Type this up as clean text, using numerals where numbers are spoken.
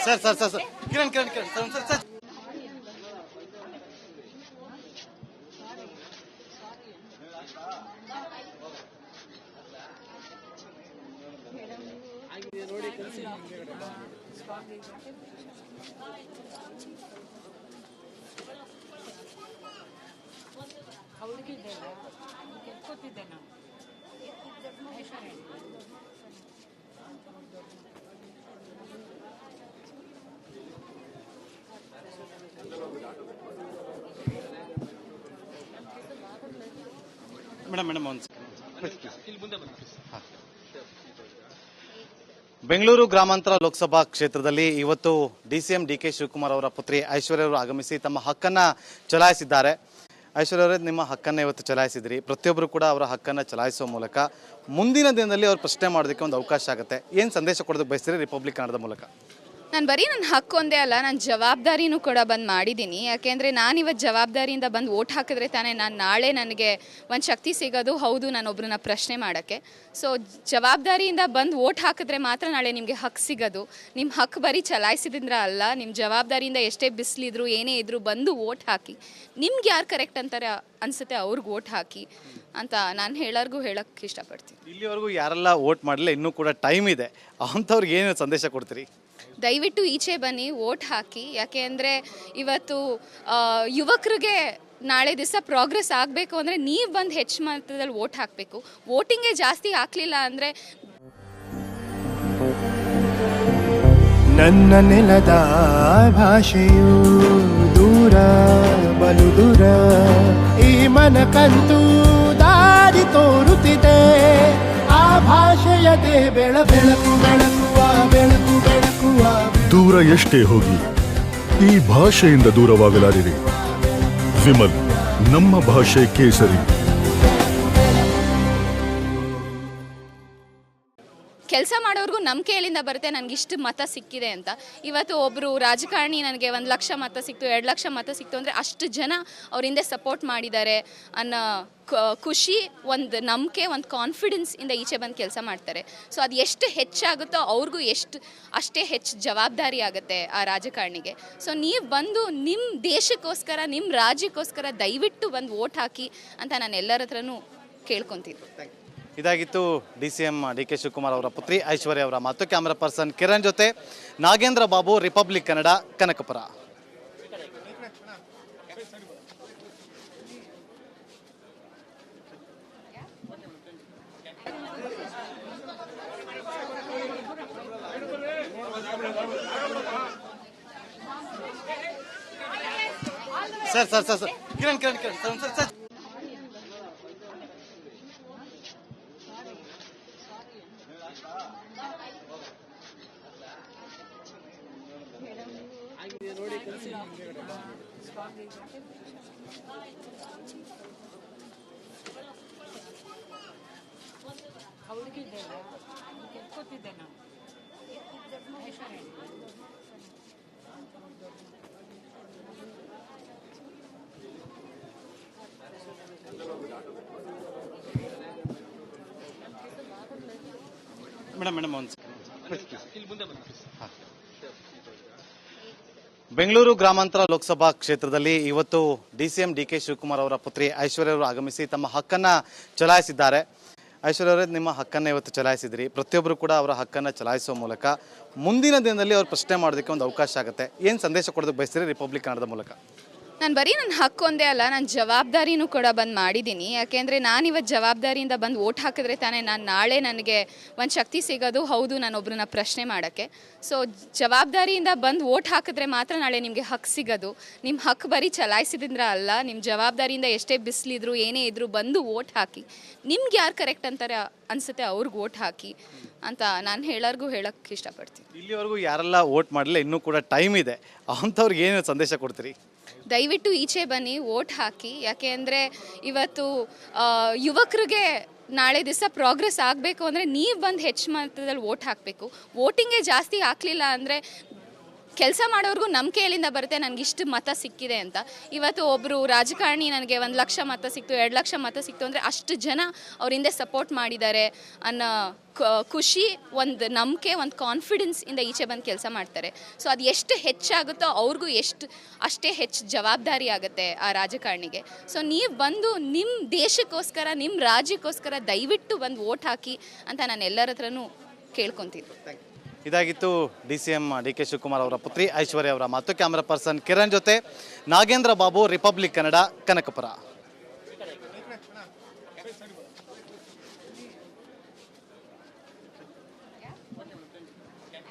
Sir Kiran sir madam Bengaluru ಗ್ರಾಮಾಂತರ ಲೋಕಸಭಾ ಕ್ಷೇತ್ರದಲ್ಲಿ ಇವತ್ತು ಡಿಸಿಎಂ ಡಿಕೆ ಶಿವಕುಮಾರ್ ಅವರ ಪುತ್ರಿ ಐಶ್ವರ್ಯ ಅವರು ಆಗಮಿಸಿ ತಮ್ಮ ಹಕ್ಕನ್ನ ಚಲಾಯಿಸಿದ್ದಾರೆ. ಐಶ್ವರ್ಯ ಅವರೇ, ನಿಮ್ಮ ಹಕ್ಕನ್ನ ಇವತ್ತು ಚಲಾಯಿಸಿದ್ರಿ. ಪ್ರತಿಯೊಬ್ಬರು ಕೂಡ ಅವರ ಹಕ್ಕನ್ನ ಚಲಾಯಿಸುವ ಮೂಲಕ ಮುಂದಿನ ದಿನದಲ್ಲಿ ಅವ್ರು ಪ್ರಶ್ನೆ ಮಾಡೋದಕ್ಕೆ ಒಂದು ಅವಕಾಶ ಆಗುತ್ತೆ. ಏನು ಸಂದೇಶ ಕೊಡೋದಕ್ಕೆ ಬಯಸ್ತೀರಿ ರಿಪಬ್ಲಿಕ್ ಕನ್ನಡದ ಮೂಲಕ? ನಾನು ಬರೀ ನನ್ನ ಹಕ್ಕು ಒಂದೇ ಅಲ್ಲ, ನಾನು ಜವಾಬ್ದಾರಿನೂ ಕೂಡ ಬಂದು ಮಾಡಿದ್ದೀನಿ. ಯಾಕೆಂದರೆ ನಾನಿವತ್ತು ಜವಾಬ್ದಾರಿಯಿಂದ ಬಂದು ಓಟ್ ಹಾಕಿದ್ರೆ ತಾನೇ ನಾನು ನಾಳೆ ನನಗೆ ಒಂದು ಶಕ್ತಿ ಸಿಗೋದು. ಹೌದು, ನಾನೊಬ್ಬರನ್ನ ಪ್ರಶ್ನೆ ಮಾಡೋಕ್ಕೆ. ಸೊ ಜವಾಬ್ದಾರಿಯಿಂದ ಬಂದು ಓಟ್ ಹಾಕಿದ್ರೆ ಮಾತ್ರ ನಾಳೆ ನಿಮಗೆ ಹಕ್ಕು ಸಿಗೋದು. ನಿಮ್ಮ ಹಕ್ಕು ಬರೀ ಚಲಾಯಿಸಿದ್ರೆ ಅಲ್ಲ, ನಿಮ್ಮ ಜವಾಬ್ದಾರಿಯಿಂದ ಎಷ್ಟೇ ಬಿಸಿಲಿದ್ರು ಏನೇ ಇದ್ದರೂ ಬಂದು ಓಟ್ ಹಾಕಿ. ನಿಮ್ಗೆ ಯಾರು ಕರೆಕ್ಟ್ ಅಂತಾರೆ ಅನಿಸುತ್ತೆ ಅವ್ರಿಗೆ ಓಟ್ ಹಾಕಿ ಅಂತ ನಾನು ಎಲ್ಲರಿಗೂ ಹೇಳೋಕ್ಕೆ ಇಷ್ಟಪಡ್ತೀನಿ. ಇಲ್ಲಿವರೆಗೂ ಯಾರೆಲ್ಲ ಓಟ್ ಮಾಡಲಿಲ್ಲ, ಇನ್ನೂ ಕೂಡ ಟೈಮ್ ಇದೆ, ಅಂಥವ್ರಿಗೆ ಏನು ಸಂದೇಶ ಕೊಡ್ತೀರಿ? ದಯವಿಟ್ಟು ಈಚೆ ಬನ್ನಿ, ಓಟ್ ಹಾಕಿ. ಯಾಕೆ ಅಂದರೆ ಇವತ್ತು ಯುವಕರಿಗೆ ನಾಳೆ ದಿವಸ ಪ್ರೋಗ್ರೆಸ್ ಆಗಬೇಕು ಅಂದರೆ ನೀವು ಬಂದು ಹೆಚ್ಚು ಮಟ್ಟದಲ್ಲಿ ಓಟ್ ಹಾಕಬೇಕು. ವೋಟಿಂಗೇ ಜಾಸ್ತಿ ಹಾಕಲಿಲ್ಲ ಅಂದರೆ ನನ್ನ ನೆಲದ ಭಾಷೆಯು ದೂರ ಬಲು ದೂರ, ಈ ಮನಕಂತೂ ದಾರಿ ತೋರುತ್ತಿದೆ. ಆ ಭಾಷೆಯದೇ ಬೆಳಕು ಬೆಳಕುವ ಬೆಳಕು ಬೆಳಕುವ. ದೂರ ಎಷ್ಟೇ ಹೋಗಿ ಈ ಭಾಷೆಯಿಂದ ದೂರವಾಗಲಾರಿರಿ. ವಿಮಲ್, ನಮ್ಮ ಭಾಷೆ ಕೇಸರಿ. ಕೆಲಸ ಮಾಡೋರ್ಗೂ ನಂಬಿಕೆ ಎಲ್ಲಿಂದ ಬರುತ್ತೆ ನನಗಿಷ್ಟು ಮತ ಸಿಕ್ಕಿದೆ ಅಂತ. ಇವತ್ತು ಒಬ್ಬರು ರಾಜಕಾರಣಿ ನನಗೆ 1 ಲಕ್ಷ ಮತ ಸಿಕ್ತು, 2 ಲಕ್ಷ ಮತ ಸಿಕ್ತು ಅಂದರೆ ಅಷ್ಟು ಜನ ಅವ್ರ ಹಿಂದೆ ಸಪೋರ್ಟ್ ಮಾಡಿದ್ದಾರೆ ಅನ್ನೋ ಖುಷಿ, ಒಂದು ನಂಬಿಕೆ, ಒಂದು ಕಾನ್ಫಿಡೆನ್ಸ್ ಇಂದ ಈಚೆ ಬಂದು ಕೆಲಸ ಮಾಡ್ತಾರೆ. ಸೊ ಅದು ಎಷ್ಟು ಹೆಚ್ಚಾಗುತ್ತೋ ಅವ್ರಿಗೂ ಅಷ್ಟೇ ಹೆಚ್ಚು ಜವಾಬ್ದಾರಿ ಆಗುತ್ತೆ ಆ ರಾಜಕಾರಣಿಗೆ. ಸೊ ನೀವು ಬಂದು ನಿಮ್ಮ ದೇಶಕ್ಕೋಸ್ಕರ, ನಿಮ್ಮ ರಾಜ್ಯಕ್ಕೋಸ್ಕರ ದಯವಿಟ್ಟು ಬಂದು ಓಟ್ ಹಾಕಿ ಅಂತ ನಾನು ಎಲ್ಲರ ಹತ್ರನೂ ಕೇಳ್ಕೊತೀನಿ. ಇದಾಗಿತ್ತು ಡಿಸಿಎಂ ಡಿಕೆ ಶಿವಕುಮಾರ್ ಅವರ ಪುತ್ರಿ ಐಶ್ವರ್ಯ ಅವರ ಮಾತು. ಕ್ಯಾಮರಾ ಪರ್ಸನ್ ಕಿರಣ್ ಜೊತೆ Nagendra Babu, republic Kannada, Kanakapura. Sir Kiran sir madam Bengaluru ಗ್ರಾಮಾಂತರ ಲೋಕಸಭಾ ಕ್ಷೇತ್ರದಲ್ಲಿ ಇವತ್ತು ಡಿಸಿಎಂ ಡಿಕೆ ಶಿವಕುಮಾರ್ ಅವರ ಪುತ್ರಿ ಐಶ್ವರ್ಯ ಅವರು ಆಗಮಿಸಿ ತಮ್ಮ ಹಕ್ಕನ್ನ ಚಲಾಯಿಸಿದ್ದಾರೆ. ಐಶ್ವರ್ಯ ಅವರೇ, ನಿಮ್ಮ ಹಕ್ಕನ್ನ ಇವತ್ತು ಚಲಾಯಿಸಿದ್ರಿ. ಪ್ರತಿಯೊಬ್ಬರು ಕೂಡ ಅವರ ಹಕ್ಕನ್ನ ಚಲಾಯಿಸುವ ಮೂಲಕ ಮುಂದಿನ ದಿನದಲ್ಲಿ ಅವ್ರು ಪ್ರಶ್ನೆ ಮಾಡೋದಕ್ಕೆ ಒಂದು ಅವಕಾಶ ಆಗುತ್ತೆ. ಏನು ಸಂದೇಶ ಕೊಡೋದಕ್ಕೆ ಬಯಸ್ತೀರಿ ರಿಪಬ್ಲಿಕ್ ಕನ್ನಡದ ಮೂಲಕ? ನಾನು ಬರೀ ನನ್ನ ಹಕ್ಕು ಒಂದೇ ಅಲ್ಲ, ನಾನು ಜವಾಬ್ದಾರಿನೂ ಕೂಡ ಬಂದು ಮಾಡಿದ್ದೀನಿ. ಯಾಕೆಂದರೆ ನಾನಿವತ್ತು ಜವಾಬ್ದಾರಿಯಿಂದ ಬಂದು ಓಟ್ ಹಾಕಿದ್ರೆ ತಾನೇ ನಾನು ನಾಳೆ ನನಗೆ ಒಂದು ಶಕ್ತಿ ಸಿಗೋದು. ಹೌದು, ನಾನೊಬ್ಬರನ್ನ ಪ್ರಶ್ನೆ ಮಾಡೋಕ್ಕೆ. ಸೊ ಜವಾಬ್ದಾರಿಯಿಂದ ಬಂದು ಓಟ್ ಹಾಕಿದ್ರೆ ಮಾತ್ರ ನಾಳೆ ನಿಮಗೆ ಹಕ್ಕು ಸಿಗೋದು. ನಿಮ್ಮ ಹಕ್ಕು ಬರೀ ಚಲಾಯಿಸಿದ್ರೆ ಅಲ್ಲ, ನಿಮ್ಮ ಜವಾಬ್ದಾರಿಯಿಂದ ಎಷ್ಟೇ ಬಿಸಿಲಿದ್ರು ಏನೇ ಇದ್ದರೂ ಬಂದು ಓಟ್ ಹಾಕಿ. ನಿಮ್ಗೆ ಯಾರು ಕರೆಕ್ಟ್ ಅಂತಾರೆ ಅನಿಸುತ್ತೆ ಅವ್ರಿಗೆ ಓಟ್ ಹಾಕಿ ಅಂತ ನಾನು ಎಲ್ಲರಿಗೂ ಹೇಳೋಕ್ಕೆ ಇಷ್ಟಪಡ್ತೀನಿ. ಇಲ್ಲಿವರೆಗೂ ಯಾರೆಲ್ಲ ಓಟ್ ಮಾಡಲಿಲ್ಲ, ಇನ್ನೂ ಕೂಡ ಟೈಮ್ ಇದೆ, ಅಂಥವ್ರಿಗೆ ಏನು ಸಂದೇಶ ಕೊಡ್ತೀರಿ? ದಯವಿಟ್ಟು ಈಚೆ ಬನ್ನಿ, ಓಟ್ ಹಾಕಿ. ಯಾಕೆ ಅಂದರೆ ಇವತ್ತು ಯುವಕರಿಗೆ ನಾಳೆ ದಿವಸ ಪ್ರೋಗ್ರೆಸ್ ಆಗಬೇಕು ಅಂದರೆ ನೀವು ಬಂದು ಹೆಚ್ಚು ಮಟ್ಟದಲ್ಲಿ ಓಟ್ ಹಾಕಬೇಕು. ವೋಟಿಂಗೇ ಜಾಸ್ತಿ ಹಾಕಲಿಲ್ಲ ಅಂದರೆ ಕೆಲಸ ಮಾಡೋರ್ಗೂ ನಂಬಿಕೆಯಲ್ಲಿಂದ ಬರುತ್ತೆ ನನಗೆ ಇಷ್ಟು ಮತ ಸಿಕ್ಕಿದೆ ಅಂತ. ಇವತ್ತು ಒಬ್ಬರು ರಾಜಕಾರಣಿ ನನಗೆ 1 ಲಕ್ಷ ಮತ ಸಿಕ್ತು 2 ಲಕ್ಷ ಮತ ಸಿಕ್ತು ಅಂದರೆ ಅಷ್ಟು ಜನ ಅವ್ರ ಹಿಂದೆ ಸಪೋರ್ಟ್ ಮಾಡಿದ್ದಾರೆ ಅನ್ನೋ ಖುಷಿ, ಒಂದು ನಂಬಿಕೆ, ಒಂದು ಕಾನ್ಫಿಡೆನ್ಸ್ ಇಂದ ಈಚೆ ಬಂದು ಕೆಲಸ ಮಾಡ್ತಾರೆ. ಸೊ ಅದು ಎಷ್ಟು ಹೆಚ್ಚಾಗುತ್ತೋ ಅವ್ರಿಗೂ ಅಷ್ಟೇ ಹೆಚ್ಚು ಜವಾಬ್ದಾರಿ ಆಗುತ್ತೆ ಆ ರಾಜಕಾರಣಿಗೆ. ಸೊ ನೀವು ಬಂದು ನಿಮ್ಮ ದೇಶಕ್ಕೋಸ್ಕರ ನಿಮ್ಮ ರಾಜ್ಯಕ್ಕೋಸ್ಕರ ದಯವಿಟ್ಟು ಬಂದು ವೋಟ್ ಹಾಕಿ ಅಂತ ನಾನು ಎಲ್ಲರ ಹತ್ರನೂ ಕೇಳ್ಕೊತೀನಿ. ಇದಾಗಿತ್ತು DCM DK ಶಿವಕುಮಾರ್ ಅವರ ಪುತ್ರಿ ಐಶ್ವರ್ಯ ಅವರ ಮಾತು. ಕ್ಯಾಮರಾ ಪರ್ಸನ್ ಕಿರಣ್ ಜೊತೆ ನಾಗೇಂದ್ರ ಬಾಬು, ರಿಪಬ್ಲಿಕ್ ಕನ್ನಡ, ಕನಕಪುರ.